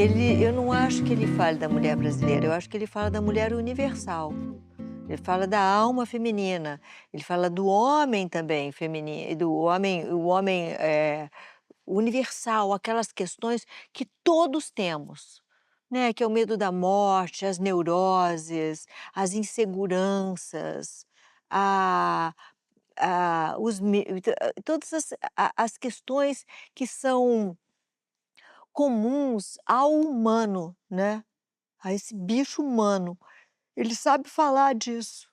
eu não acho que ele fale da mulher brasileira, eu acho que ele fala da mulher universal. Ele fala da alma feminina, ele fala do homem também feminino, do homem, o homem, universal, aquelas questões que todos temos, né, que é o medo da morte, as neuroses, as inseguranças, a os me todas as questões que são comuns ao humano, né, a esse bicho humano. Ele sabe falar disso.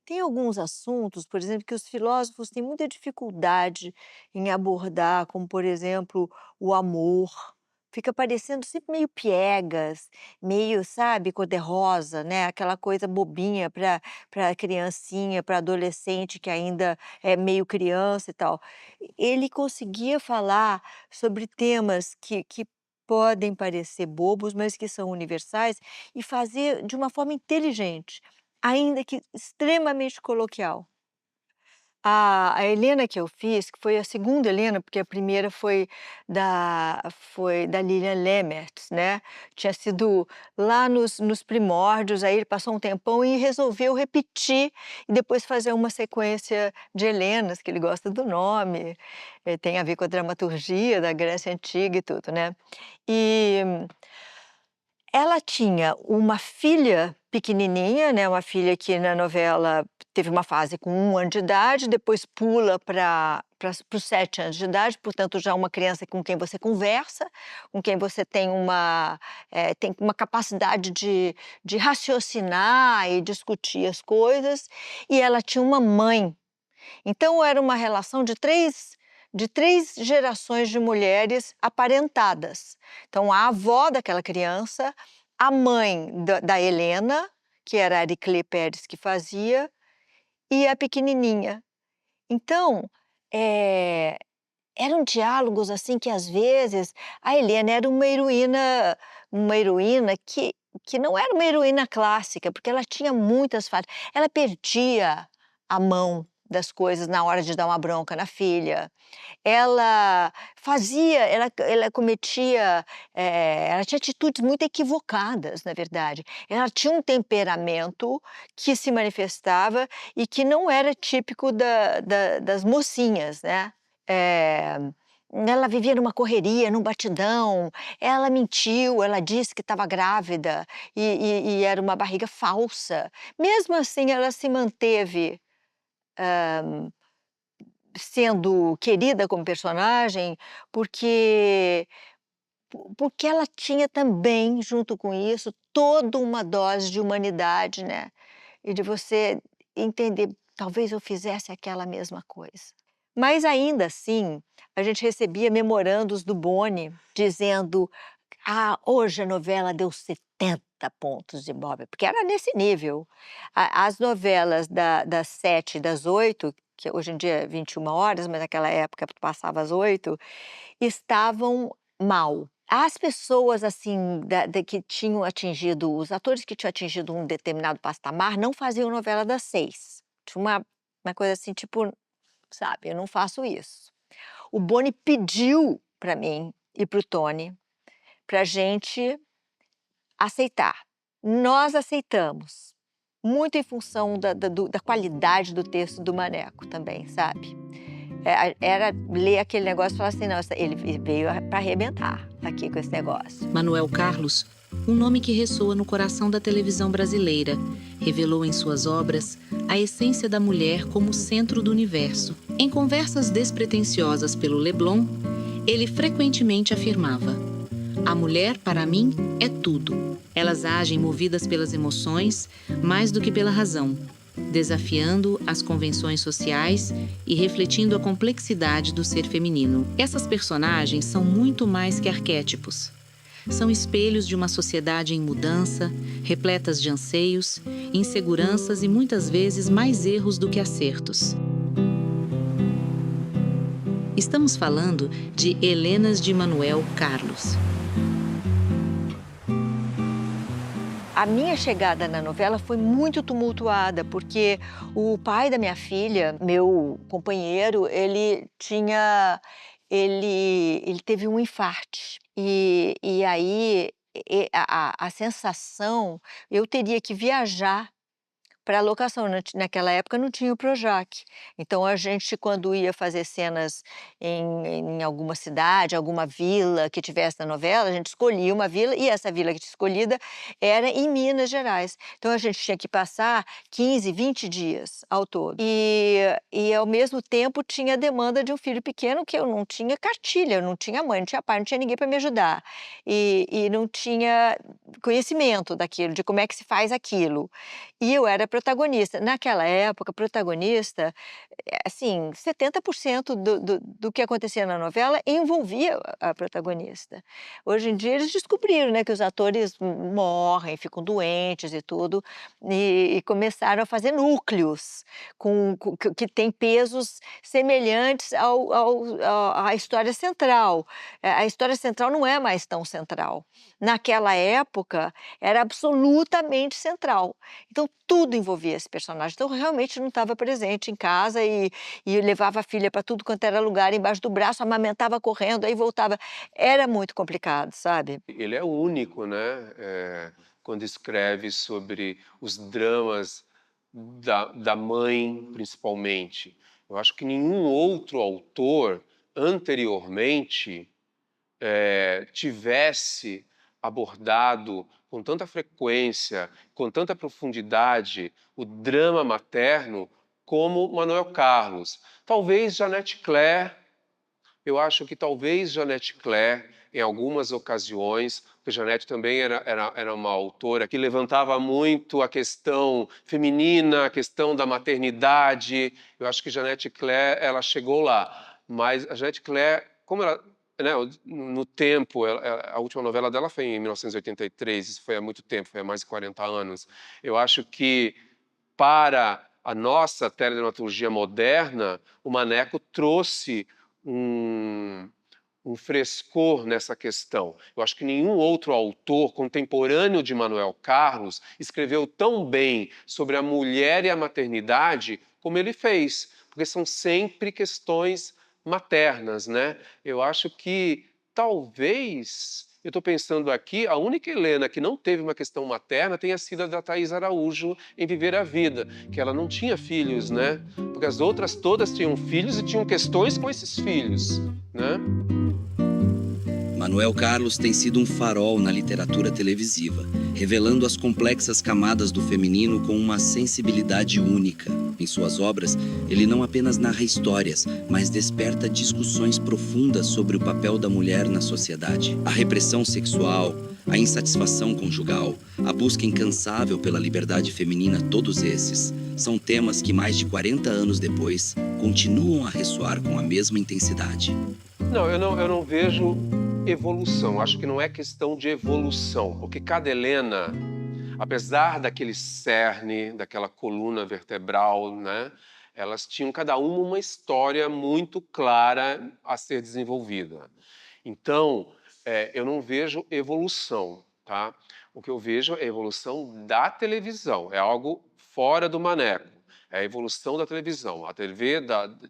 Tem alguns assuntos, por exemplo, que os filósofos têm muita dificuldade em abordar, como, por exemplo, o amor. Fica parecendo sempre meio piegas, meio, sabe, cor-de-rosa, né, aquela coisa bobinha para criancinha, para adolescente que ainda é meio criança e tal. Ele conseguia falar sobre temas que podem parecer bobos, mas que são universais, e fazer de uma forma inteligente. Ainda que extremamente coloquial. A Helena que eu fiz, que foi a segunda Helena, porque a primeira foi da Lilian Lemmertz, né, tinha sido lá nos primórdios, aí ele passou um tempão e resolveu repetir e depois fazer uma sequência de Helenas, que ele gosta do nome, tem a ver com a dramaturgia da Grécia Antiga e tudo, né. E ela tinha uma filha pequenininha, né, uma filha que na novela teve uma fase com 1 ano de idade, depois pula para os 7 anos de idade, portanto já uma criança com quem você conversa, com quem você tem uma capacidade de raciocinar e discutir as coisas, e ela tinha uma mãe. Então era uma relação de três gerações de mulheres aparentadas. Então a avó daquela criança, a mãe da Helena, que era a Ariclé Pérez que fazia, e a pequenininha. Então, eh, eram diálogos, assim, que às vezes a Helena era uma heroína que não era uma heroína clássica, porque ela tinha muitas falhas. Ela perdia a mão das coisas na hora de dar uma bronca na filha. Ela cometia, ela tinha atitudes muito equivocadas, na verdade. Ela tinha um temperamento que se manifestava e que não era típico das mocinhas, né. Eh, Ela vivia numa correria, num batidão, ela mentiu, ela disse que estava grávida e era uma barriga falsa. Mesmo assim, ela se manteve sendo querida como personagem, porque porque ela tinha também, junto com isso, toda uma dose de humanidade, né, e de você entender: "Talvez eu fizesse aquela mesma coisa". Mas ainda assim, a gente recebia memorandos do Boni dizendo: "Ah, hoje a novela deu 70 pontos de Ibope", porque era nesse nível. As novelas das 7 e das 8, que hoje em dia é 21 horas, mas naquela época passava às 8, estavam mal. As pessoas, assim, que tinham atingido, os atores que tinham atingido um determinado patamar não faziam novela das 6. Tinha uma coisa assim, tipo, sabe, eu não faço isso. O Boni pediu para mim e para o Tony, pra gente aceitar. Nós aceitamos, muito em função da qualidade do texto do Maneco também, sabe. Era ler aquele negócio e falar assim: "Nossa, ele veio para arrebentar aqui com esse negócio". Manuel Carlos, um nome que ressoa no coração da televisão brasileira, revelou em suas obras a essência da mulher como centro do universo. Em conversas despretensiosas pelo Leblon, ele frequentemente afirmava: "A mulher, para mim, é tudo. Elas agem movidas pelas emoções mais do que pela razão, desafiando as convenções sociais e refletindo a complexidade do ser feminino. Essas personagens são muito mais que arquétipos. São espelhos de uma sociedade em mudança, repletas de anseios, inseguranças e muitas vezes mais erros do que acertos." Estamos falando de Helenas de Manuel Carlos. A minha chegada na novela foi muito tumultuada, porque o pai da minha filha, meu companheiro, ele teve um infarte. E aí, a sensação, eu teria que viajar para a locação, naquela época não tinha o Projac, então a gente quando ia fazer cenas em alguma cidade, alguma vila que tivesse na novela, a gente escolhia uma vila e essa vila que tinha escolhida era em Minas Gerais, então a gente tinha que passar 15, 20 dias ao todo. E ao mesmo tempo tinha a demanda de um filho pequeno que eu não tinha cartilha, eu não tinha mãe, não tinha pai, não tinha ninguém para me ajudar, e não tinha conhecimento daquilo, de como é que se faz aquilo. E eu era protagonista. Naquela época, protagonista, assim, 70% do que acontecia na novela envolvia a protagonista. Hoje em dia eles descobriram, né, que os atores morrem, ficam doentes e tudo, e começaram a fazer núcleos que têm pesos semelhantes à história central. A história central não é mais tão central. Naquela época, era absolutamente central. Então tudo envolvia esse personagem, então eu realmente não estava presente em casa e levava a filha para tudo quanto era lugar, embaixo do braço, amamentava correndo, aí voltava. Era muito complicado, sabe. Ele é único, né, quando escreve sobre os dramas da mãe, principalmente. Eu acho que nenhum outro autor anteriormente tivesse abordado com tanta frequência, com tanta profundidade, o drama materno como Manuel Carlos. Talvez Janete Claire, eu acho que talvez Janete Claire, em algumas ocasiões, porque Janete também era uma autora que levantava muito a questão feminina, a questão da maternidade. Eu acho que Janete Claire, ela chegou lá. Mas a Janete Claire, como ela, né, no tempo, a última novela dela foi em 1983, isso foi há muito tempo, foi há mais de 40 anos. Eu acho que para a nossa teledramaturgia moderna, o Maneco trouxe um frescor nessa questão. Eu acho que nenhum outro autor contemporâneo de Manuel Carlos escreveu tão bem sobre a mulher e a maternidade como ele fez, porque são sempre questões maternas, né? Eu acho que talvez, eu estou pensando aqui, a única Helena que não teve uma questão materna tenha sido a da Thaís Araújo em Viver a Vida, que ela não tinha filhos, né? Porque as outras todas tinham filhos e tinham questões com esses filhos, né? Manuel Carlos tem sido um farol na literatura televisiva, revelando as complexas camadas do feminino com uma sensibilidade única. Em suas obras, ele não apenas narra histórias, mas desperta discussões profundas sobre o papel da mulher na sociedade. A repressão sexual, a insatisfação conjugal, a busca incansável pela liberdade feminina, todos esses são temas que mais de 40 anos depois continuam a ressoar com a mesma intensidade. Não, eu não vejo evolução. Acho que não é questão de evolução, porque cada Helena, apesar daquele cerne, daquela coluna vertebral, né, elas tinham cada uma história muito clara a ser desenvolvida. Então, eu não vejo evolução, tá? O que eu vejo é a evolução da televisão, é algo fora do Maneco. É a evolução da televisão. A TV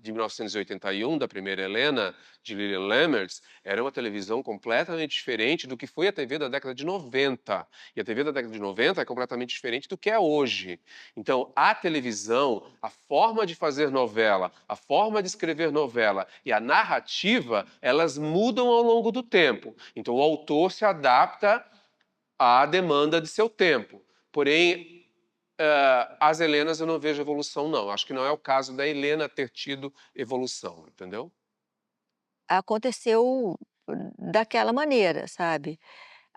de 1981, da primeira Helena, de Lilian Lemmertz, era uma televisão completamente diferente do que foi a TV da década de 90. E a TV da década de 90 é completamente diferente do que é hoje. Então, a televisão, a forma de fazer novela, a forma de escrever novela e a narrativa, elas mudam ao longo do tempo. Então, o autor se adapta à demanda de seu tempo. Porém, as Helenas eu não vejo evolução, não. Acho que não é o caso da Helena ter tido evolução, entendeu? Aconteceu daquela maneira, sabe.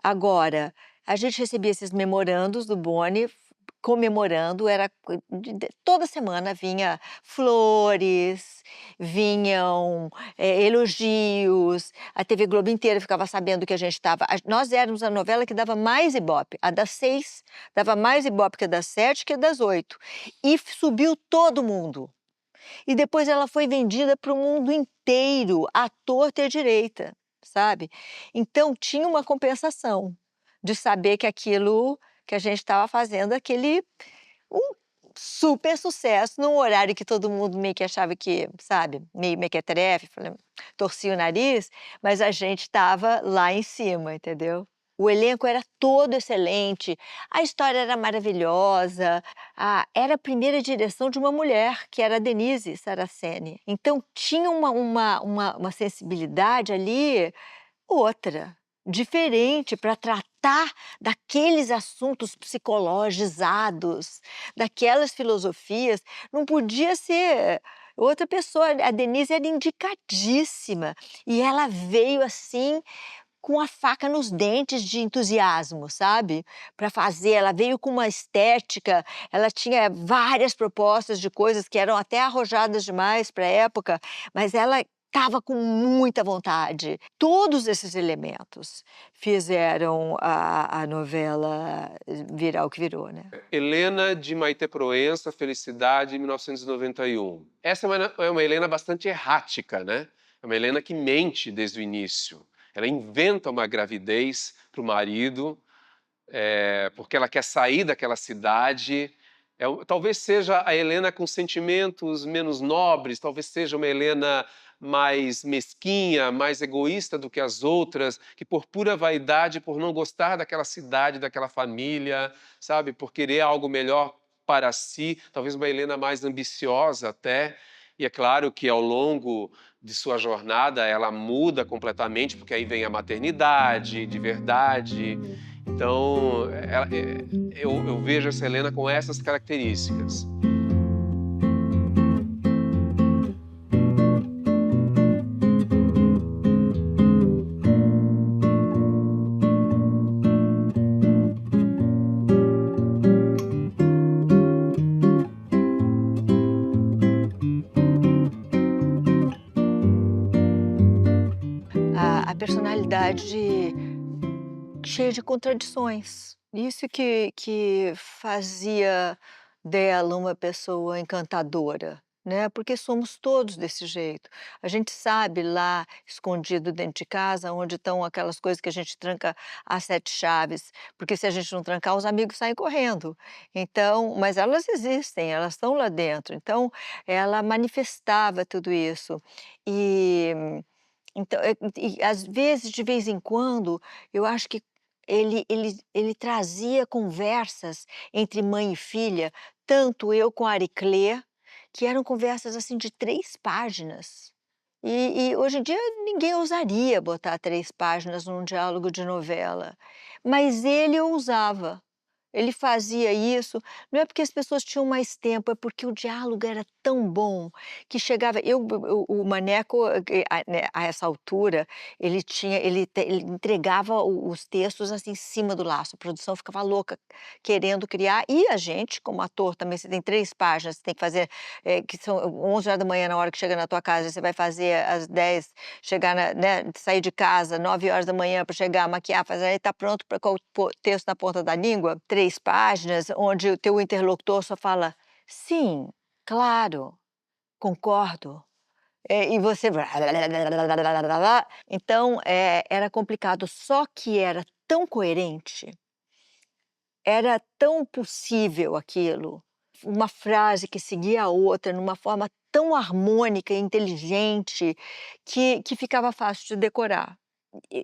Agora, a gente recebia esses memorandos do Boni comemorando, era toda semana vinha flores, vinham, elogios, a TV Globo inteira ficava sabendo que a gente estava nós éramos a novela que dava mais Ibope, a das 6 dava mais Ibope que a das 7, que a das 8, e subiu todo mundo. E depois ela foi vendida para o mundo inteiro, à torta e à direita, sabe. Então tinha uma compensação de saber que aquilo que a gente estava fazendo, aquele um super sucesso, num horário que todo mundo meio que achava que, sabe, meio mequetrefe, torcia o nariz, mas a gente estava lá em cima, entendeu? O elenco era todo excelente, a história era maravilhosa, era a primeira direção de uma mulher, que era a Denise Saraceni. Então tinha uma sensibilidade ali outra, diferente para tratar daqueles assuntos psicologizados, daquelas filosofias. Não podia ser outra pessoa. A Denise era indicadíssima e ela veio assim com a faca nos dentes de entusiasmo, sabe? Para fazer, ela veio com uma estética, ela tinha várias propostas de coisas que eram até arrojadas demais para a época, mas ela estava com muita vontade. Todos esses elementos fizeram a novela virar o que virou, né? Helena de Maite Proença, Felicidade, 1991. Essa é uma Helena bastante errática, né? É uma Helena que mente desde o início. Ela inventa uma gravidez para o marido, porque ela quer sair daquela cidade. Talvez seja a Helena com sentimentos menos nobres, talvez seja uma Helena mais mesquinha, mais egoísta do que as outras, que por pura vaidade, por não gostar daquela cidade, daquela família, sabe, por querer algo melhor para si, talvez uma Helena mais ambiciosa até. E é claro que ao longo de sua jornada ela muda completamente, porque aí vem a maternidade de verdade. Então, eu vejo essa Helena com essas características. A personalidade cheia de contradições. Isso que fazia dela uma pessoa encantadora, né, porque somos todos desse jeito. A gente sabe lá, escondido dentro de casa, onde estão aquelas coisas que a gente tranca às 7 chaves, porque se a gente não trancar, os amigos saem correndo. Então, mas elas existem, elas estão lá dentro. Então, ela manifestava tudo isso. E então, às vezes, de vez em quando, eu acho que ele trazia conversas entre mãe e filha, tanto eu com a Ariclê, que eram conversas, assim, de 3 páginas. E hoje em dia ninguém ousaria botar 3 páginas num diálogo de novela, mas ele ousava. Ele fazia isso, não é porque as pessoas tinham mais tempo, é porque o diálogo era tão bom que chegava o Maneco, né, a essa altura, ele entregava os textos, assim, em cima do laço, a produção ficava louca querendo criar, e a gente, como ator também, você tem 3 páginas, você tem que fazer, que são 11 horas da manhã na hora que chega na tua casa, você vai fazer às 10, chegar né, sair de casa 9 horas da manhã para chegar, maquiar, fazer, aí tá pronto para o texto na ponta da língua, 3 páginas, onde o teu interlocutor só fala: "Sim, claro, concordo", e você então, era complicado, só que era tão coerente, era tão possível aquilo, uma frase que seguia a outra numa forma tão harmônica e inteligente, que ficava fácil de decorar.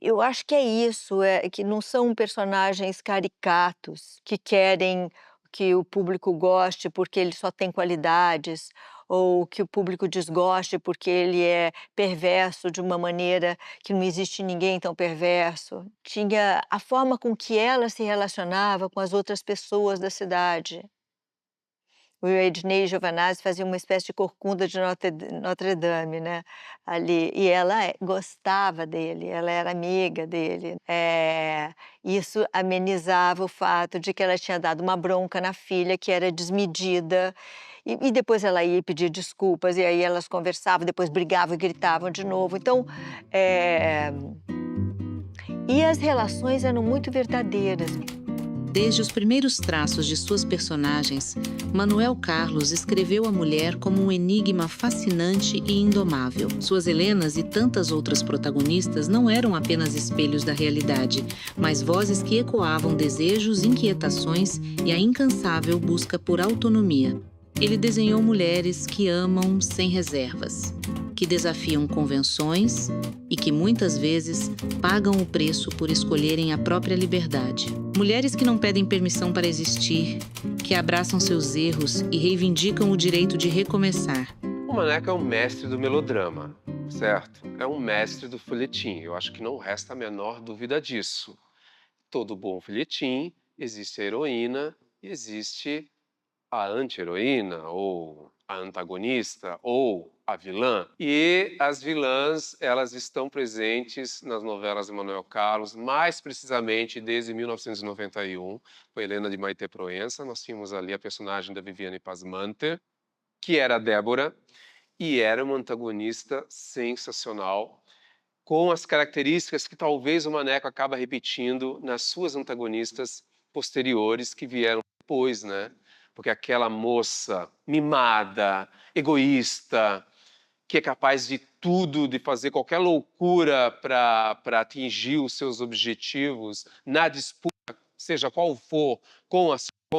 Eu acho que é isso, que não são personagens caricatos, que querem que o público goste porque ele só tem qualidades, ou que o público desgoste porque ele é perverso de uma maneira que não existe ninguém tão perverso. Tinha a forma com que ela se relacionava com as outras pessoas da cidade. O Ednei Giovanazzi fazia uma espécie de corcunda de Notre Dame, né, ali, e ela gostava dele, ela era amiga dele. Isso amenizava o fato de que ela tinha dado uma bronca na filha, que era desmedida, e depois ela ia pedir desculpas, e aí elas conversavam, depois brigavam e gritavam de novo. Então, e as relações eram muito verdadeiras. Desde os primeiros traços de suas personagens, Manuel Carlos escreveu a mulher como um enigma fascinante e indomável. Suas Helenas e tantas outras protagonistas não eram apenas espelhos da realidade, mas vozes que ecoavam desejos, inquietações e a incansável busca por autonomia. Ele desenhou mulheres que amam sem reservas, que desafiam convenções e que muitas vezes pagam o preço por escolherem a própria liberdade. Mulheres que não pedem permissão para existir, que abraçam seus erros e reivindicam o direito de recomeçar. O Maneco é um mestre do melodrama, certo? É um mestre do folhetim. Eu acho que não resta a menor dúvida disso. Todo bom folhetim, existe a heroína e existe a anti-heroína, ou a antagonista, ou a vilã. E as vilãs, elas estão presentes nas novelas de Manuel Carlos, mais precisamente desde 1991, com a Helena de Maite Proença. Nós tínhamos ali a personagem da Viviane Pasmanter, que era a Débora, e era uma antagonista sensacional, com as características que talvez o Maneco acaba repetindo nas suas antagonistas posteriores que vieram depois, né? Porque aquela moça mimada, egoísta, que é capaz de tudo, de fazer qualquer loucura para atingir os seus objetivos na disputa, seja qual for, com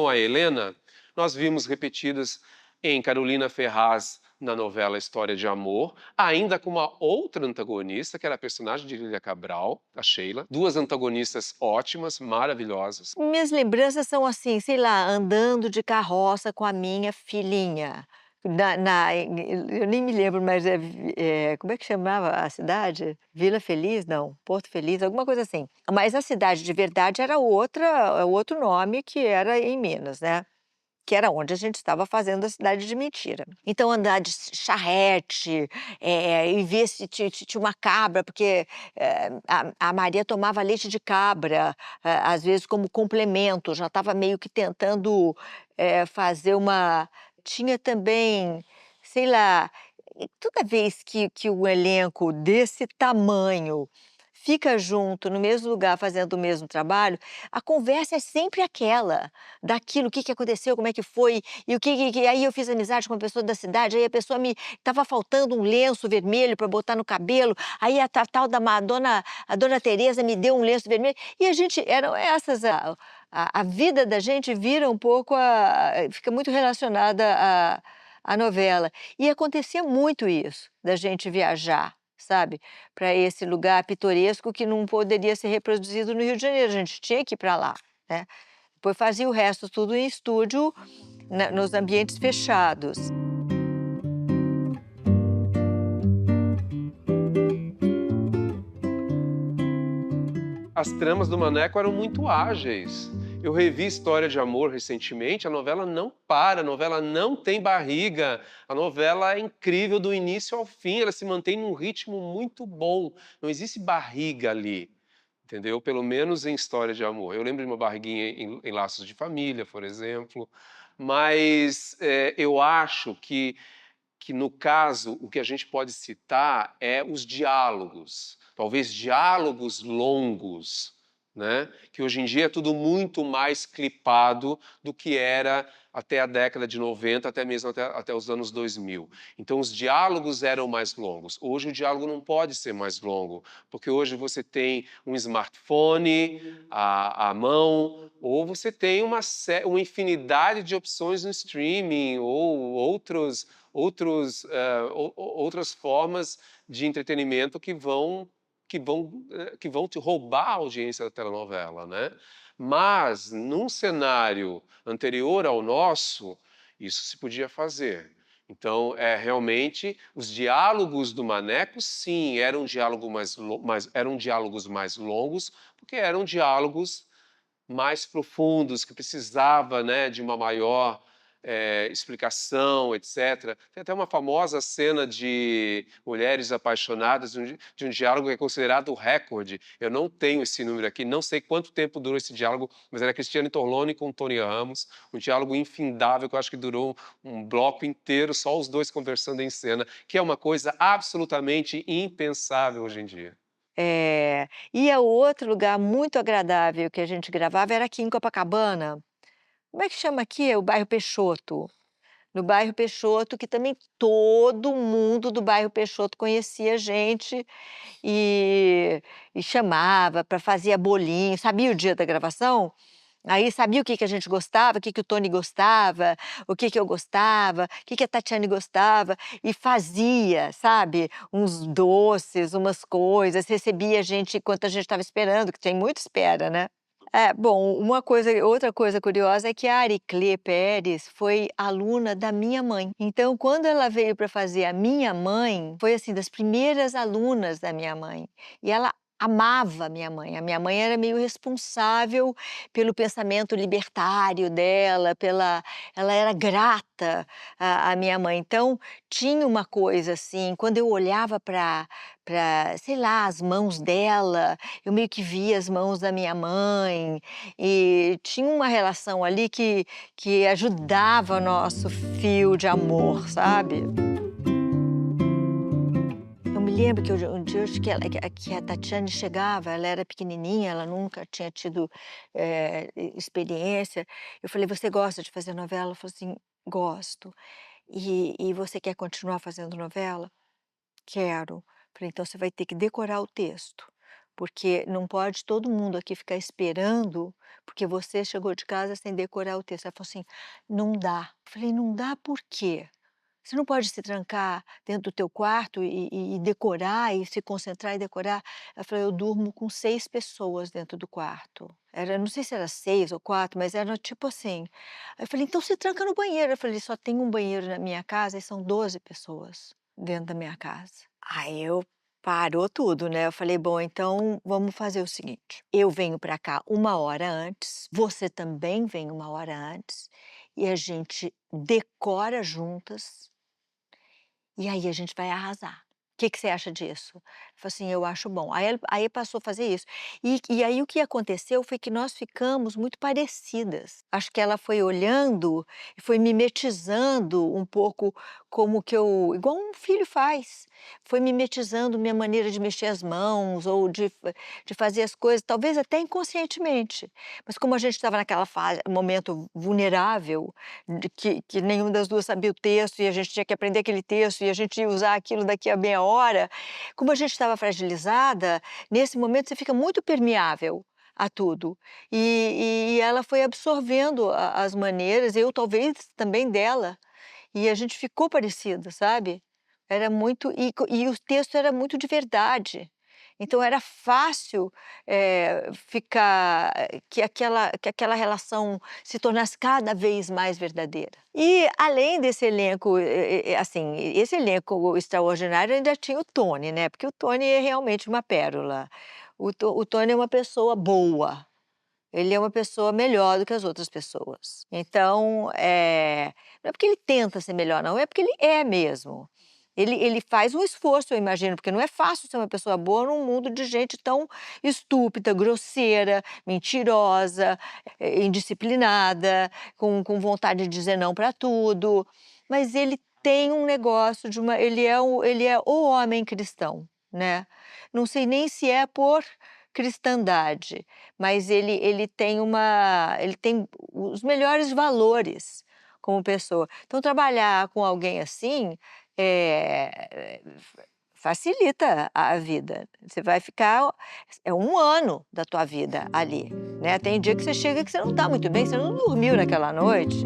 a Helena, nós vimos repetidas em Carolina Ferraz, na novela História de Amor, ainda com uma outra antagonista, que era a personagem de Lília Cabral, a Sheila. Duas antagonistas ótimas, maravilhosas. Minhas lembranças são assim, sei lá, andando de carroça com a minha filhinha. Eu nem me lembro, mas como é que chamava a cidade? Vila Feliz? Não, Porto Feliz, alguma coisa assim. Mas a cidade de verdade era outro nome que era em Minas, né? Que era onde a gente estava fazendo a cidade de mentira. Então, andar de charrete, e ver se tinha uma cabra, porque a Maria tomava leite de cabra, às vezes como complemento, já estava meio que tentando fazer uma. Tinha também, sei lá, toda vez que um elenco desse tamanho fica junto no mesmo lugar fazendo o mesmo trabalho, a conversa é sempre aquela, daquilo, o que que aconteceu, como é que foi, e o que aí eu fiz amizade com uma pessoa da cidade, aí a pessoa me estava faltando um lenço vermelho para botar no cabelo, aí tal da a dona Teresa me deu um lenço vermelho, e a gente, eram essas, a vida da gente vira um pouco, fica muito relacionada à novela. E acontecia muito isso, da gente viajar, sabe, para esse lugar pitoresco que não poderia ser reproduzido no Rio de Janeiro, a gente tinha que ir para lá, né. Depois fazia o resto tudo em estúdio, nos ambientes fechados. As tramas do Maneco eram muito ágeis. Eu revi História de Amor recentemente, a novela não para, a novela não tem barriga, a novela é incrível do início ao fim, ela se mantém num ritmo muito bom, não existe barriga ali, entendeu? Pelo menos em História de Amor. Eu lembro de uma barriguinha em Laços de Família, por exemplo, mas eu acho que no caso, o que a gente pode citar é os diálogos, talvez diálogos longos, né? Que hoje em dia é tudo muito mais clipado do que era até a década de 90, até mesmo até os anos 2000. Então, os diálogos eram mais longos. Hoje, o diálogo não pode ser mais longo, porque hoje você tem um smartphone à mão, ou você tem uma infinidade de opções no streaming, ou outras formas de entretenimento que vão te roubar a audiência da telenovela, né? Mas, num cenário anterior ao nosso, isso se podia fazer. Então, realmente, os diálogos do Maneco, sim, eram diálogos mais longos, porque eram diálogos mais profundos, que precisava, né, de uma maior explicação, etc. Tem até uma famosa cena de Mulheres Apaixonadas, de um diálogo que é considerado o recorde. Eu não tenho esse número aqui, não sei quanto tempo durou esse diálogo, mas era Cristiane Torlone com Tony Ramos, um diálogo infindável que eu acho que durou um bloco inteiro, só os dois conversando em cena, que é uma coisa absolutamente impensável hoje em dia. E o outro lugar muito agradável que a gente gravava era aqui em Copacabana. Como é que chama aqui? É o bairro Peixoto. No bairro Peixoto, que também todo mundo do bairro Peixoto conhecia a gente e chamava para fazer bolinho. Sabia o dia da gravação? Aí sabia o que que a gente gostava, o que que o Tony gostava, o que que eu gostava, o que que a Tatiane gostava, e fazia, sabe, uns doces, umas coisas, recebia a gente enquanto a gente estava esperando, que tem muita espera, né. Bom, outra coisa curiosa é que a Ariclê Peres foi aluna da minha mãe. Então, quando ela veio para fazer a minha mãe, foi assim, das primeiras alunas da minha mãe. E ela amava a minha mãe. A minha mãe era meio responsável pelo pensamento libertário dela, ela era grata à minha mãe. Então, tinha uma coisa assim, quando eu olhava para, sei lá, as mãos dela, eu meio que via as mãos da minha mãe, e tinha uma relação ali que ajudava o nosso fio de amor, sabe. Eu me lembro que um dia acho que a Tatiane chegava, ela era pequenininha, ela nunca tinha tido, experiência. Eu falei: "Você gosta de fazer novela?" Ela falou assim: "Gosto. E você quer continuar fazendo novela?" "Quero". Falei: "Então você vai ter que decorar o texto, porque não pode todo mundo aqui ficar esperando, porque você chegou de casa sem decorar o texto". Ela falou assim: "Não dá". Falei: "Não dá por quê? Você não pode se trancar dentro do teu quarto e decorar e se concentrar e decorar?" Ela falou: "Eu durmo com 6 pessoas dentro do quarto". Não sei se era 6 ou 4, mas era tipo assim. Aí eu falei: "Então se tranca no banheiro". Eu falei: "Só tem um banheiro na minha casa e são 12 pessoas dentro da minha casa". Aí eu parou tudo, né, eu falei: "Bom, então vamos fazer o seguinte, eu venho para cá 1 hora antes, você também vem 1 hora antes, e a gente decora juntas, e aí a gente vai arrasar. O que que você acha disso?" Falei assim: "Eu acho bom". Aí passou a fazer isso. E aí o que aconteceu foi que nós ficamos muito parecidas. Acho que ela foi olhando e foi mimetizando um pouco como que eu igual um filho faz, foi mimetizando minha maneira de mexer as mãos ou de fazer as coisas, talvez até inconscientemente. Mas como a gente estava naquela fase momento vulnerável, de que nenhuma das 2 sabia o texto e a gente tinha que aprender aquele texto e a gente ia usar aquilo daqui a meia hora. Como a gente estava fragilizada, nesse momento você fica muito permeável a tudo. E ela foi absorvendo as maneiras, eu talvez também dela, e a gente ficou parecida, sabe. Era muito e o texto era muito de verdade. Então era fácil, ficar que aquela relação se tornasse cada vez mais verdadeira. E além desse elenco, assim, esse elenco extraordinário ainda tinha o Tony, né, porque o Tony é realmente uma pérola. O Tony é uma pessoa boa. Ele é uma pessoa melhor do que as outras pessoas. Então, não é porque ele tenta ser melhor não, é porque ele é mesmo. Ele faz um esforço, eu imagino, porque não é fácil ser uma pessoa boa num mundo de gente tão estúpida, grosseira, mentirosa, indisciplinada, com vontade de dizer não para tudo. Mas ele tem um negócio de uma ele é o homem cristão, né. Não sei nem se é por cristandade, mas ele tem os melhores valores como pessoa. Então trabalhar com alguém assim, facilita a vida. Você vai ficar 1 ano da tua vida ali, né. Tem dia que você chega que você não está muito bem, você não dormiu naquela noite.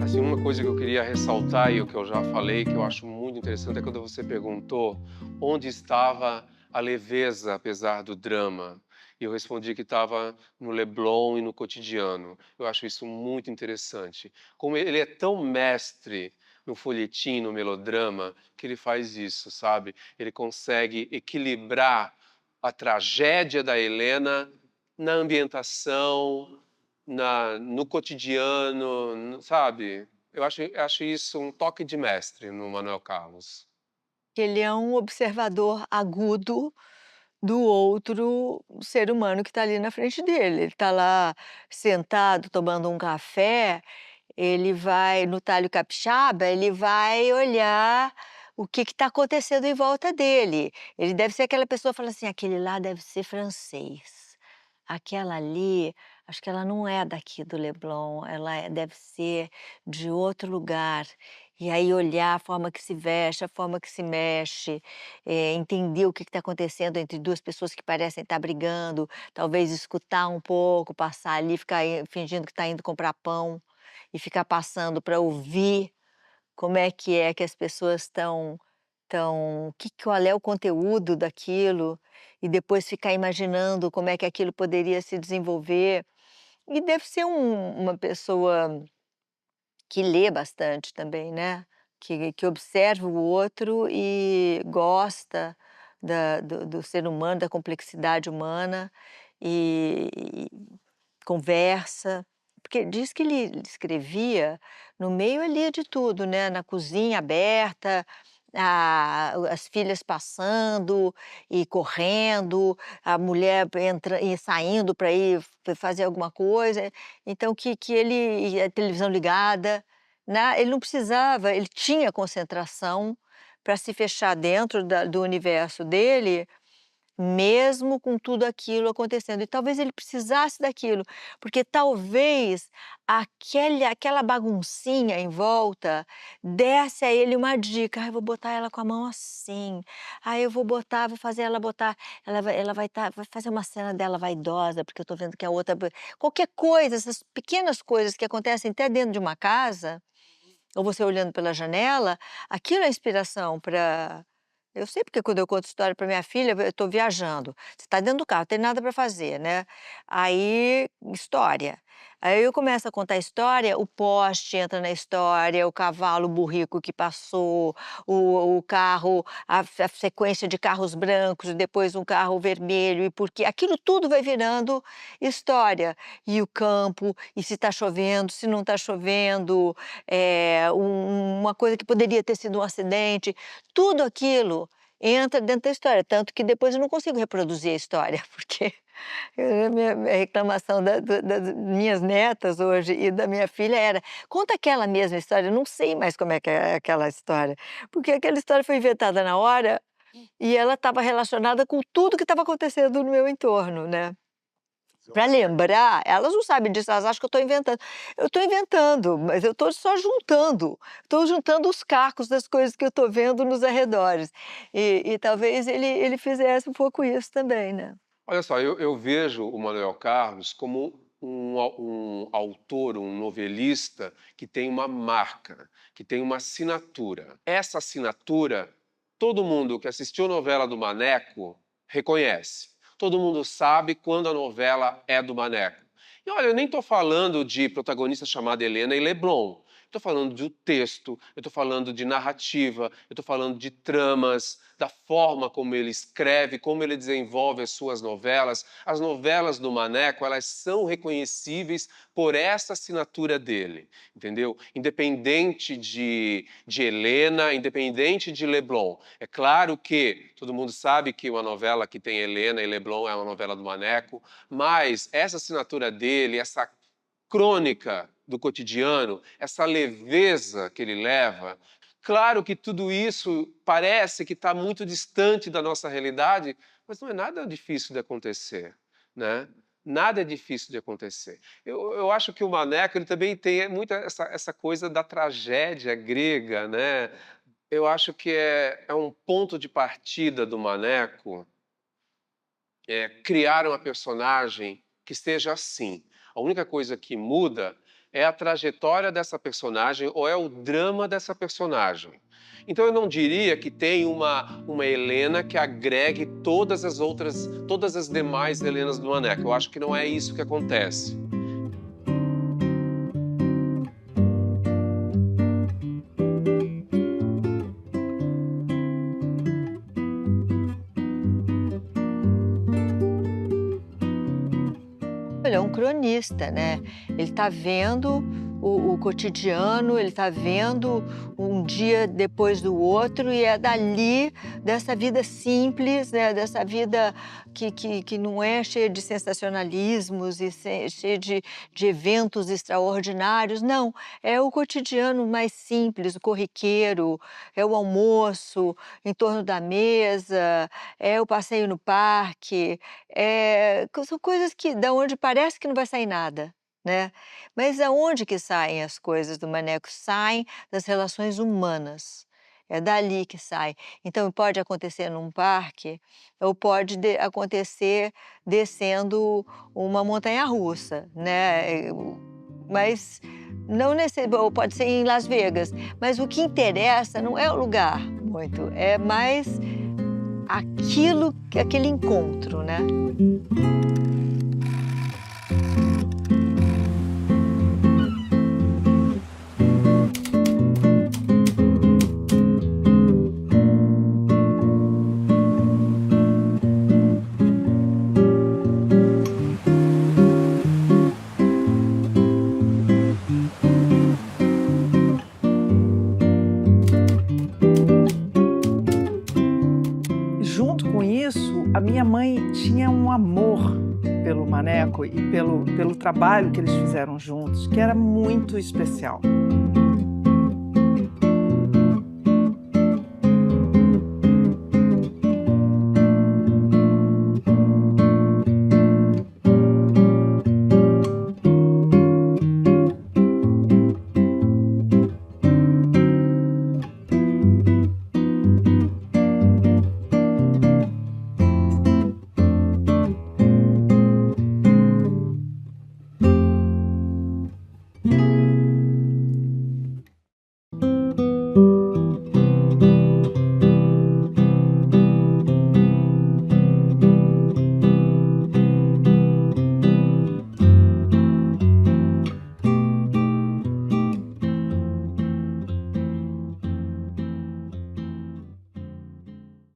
Assim, uma coisa que eu queria ressaltar e o que eu já falei, que eu acho muito interessante, é quando você perguntou onde estava a leveza apesar do drama. E eu respondi que estava no Leblon e no cotidiano. Eu acho isso muito interessante. Como ele é tão mestre no folhetim, no melodrama, que ele faz isso, sabe? Ele consegue equilibrar a tragédia da Helena na ambientação, no cotidiano, sabe? Eu acho isso um toque de mestre no Manuel Carlos. Ele é um observador agudo do outro ser humano que está ali na frente dele. Ele está lá sentado tomando um café, ele vai no talho capixaba, ele vai olhar o que está acontecendo em volta dele. Ele deve ser aquela pessoa que fala assim: "Aquele lá deve ser francês. Aquela ali, acho que ela não é daqui do Leblon, ela deve ser de outro lugar". E aí olhar a forma que se veste, a forma que se mexe, entender o que está acontecendo entre 2 pessoas que parecem estar brigando, talvez escutar um pouco, passar ali, ficar aí fingindo que está indo comprar pão e ficar passando para ouvir como é que as pessoas estão qual é o conteúdo daquilo, e depois ficar imaginando como é que aquilo poderia se desenvolver. E deve ser uma pessoa que lê bastante também, né, que observa o outro e gosta do ser humano, da complexidade humana, e conversa, porque diz que ele escrevia no meio ali de tudo, né, na cozinha aberta, as filhas passando e correndo, a mulher entra e saindo para ir fazer alguma coisa, então que ele e a televisão ligada, né, ele não precisava, ele tinha concentração para se fechar dentro do universo dele, mesmo com tudo aquilo acontecendo. E talvez ele precisasse daquilo, porque talvez aquela baguncinha em volta desse a ele uma dica: "Ai, eu vou botar ela com a mão assim. Aí eu vou fazer ela botar, vai fazer uma cena dela vaidosa, porque eu estou vendo que a outra", qualquer coisa, essas pequenas coisas que acontecem até dentro de uma casa, ou você olhando pela janela, aquilo é inspiração para. Eu sei, porque quando eu conto história para minha filha, eu estou viajando, você está dentro do carro, não tem nada para fazer, né, aí história. Aí eu começo a contar a história, o poste entra na história, o cavalo, o burrico que passou, o carro, a sequência de carros brancos e depois um carro vermelho, e porque aquilo tudo vai virando história. E o campo, e se está chovendo, se não está chovendo, uma coisa que poderia ter sido um acidente, tudo aquilo entra dentro da história, tanto que depois eu não consigo reproduzir a história, porque minha reclamação das minhas netas hoje e da minha filha era: "Conta aquela mesma história", eu não sei mais como é que é aquela história, porque aquela história foi inventada na hora e ela estava relacionada com tudo que estava acontecendo no meu entorno, né. Para lembrar, elas não sabem disso, elas acham que eu estou inventando. Eu estou inventando, mas eu estou só estou juntando os cacos das coisas que eu estou vendo nos arredores. E talvez ele fizesse um pouco isso também, né. Olha só, eu vejo o Manuel Carlos como um autor, um novelista que tem uma marca, que tem uma assinatura. Essa assinatura, todo mundo que assistiu a novela do Maneco reconhece. Todo mundo sabe quando a novela é do Maneco. E olha, eu nem estou falando de protagonista chamada Helena e Leblon. Estou falando do texto, eu estou falando de narrativa, eu estou falando de tramas, da forma como ele escreve, como ele desenvolve as suas novelas. As novelas do Maneco, elas são reconhecíveis por essa assinatura dele, entendeu? Independente de Helena, independente de Leblon. É claro que todo mundo sabe que uma novela que tem Helena e Leblon é uma novela do Maneco, mas essa assinatura dele, essa crônica do cotidiano, essa leveza que ele leva. Claro que tudo isso parece que está muito distante da nossa realidade, mas não é nada difícil de acontecer, né? Nada é difícil de acontecer. Eu acho que o Maneco ele também tem muito essa coisa da tragédia grega, né? Eu acho que é um ponto de partida do Maneco criar uma personagem que seja assim. A única coisa que muda é a trajetória dessa personagem ou é o drama dessa personagem. Então eu não diria que tem uma Helena que agregue todas as demais Helenas do Maneco. Eu acho que não é isso que acontece. Ele é um cronista, né, ele está vendo o cotidiano, ele está vendo um dia depois do outro, e é dali, dessa vida simples, né, dessa vida que não é cheia de sensacionalismos e cheia de eventos extraordinários, não, é o cotidiano mais simples, o corriqueiro, é o almoço em torno da mesa, é o passeio no parque, são coisas da onde parece que não vai sair nada, né. Mas aonde que saem as coisas do Maneco? Saem das relações humanas, é dali que sai. Então pode acontecer num parque ou pode acontecer descendo uma montanha-russa, né, mas não ou pode ser em Las Vegas, mas o que interessa não é o lugar muito, é mais aquele encontro, né. Junto com isso, a minha mãe tinha um amor pelo Maneco e pelo trabalho que eles fizeram juntos, que era muito especial.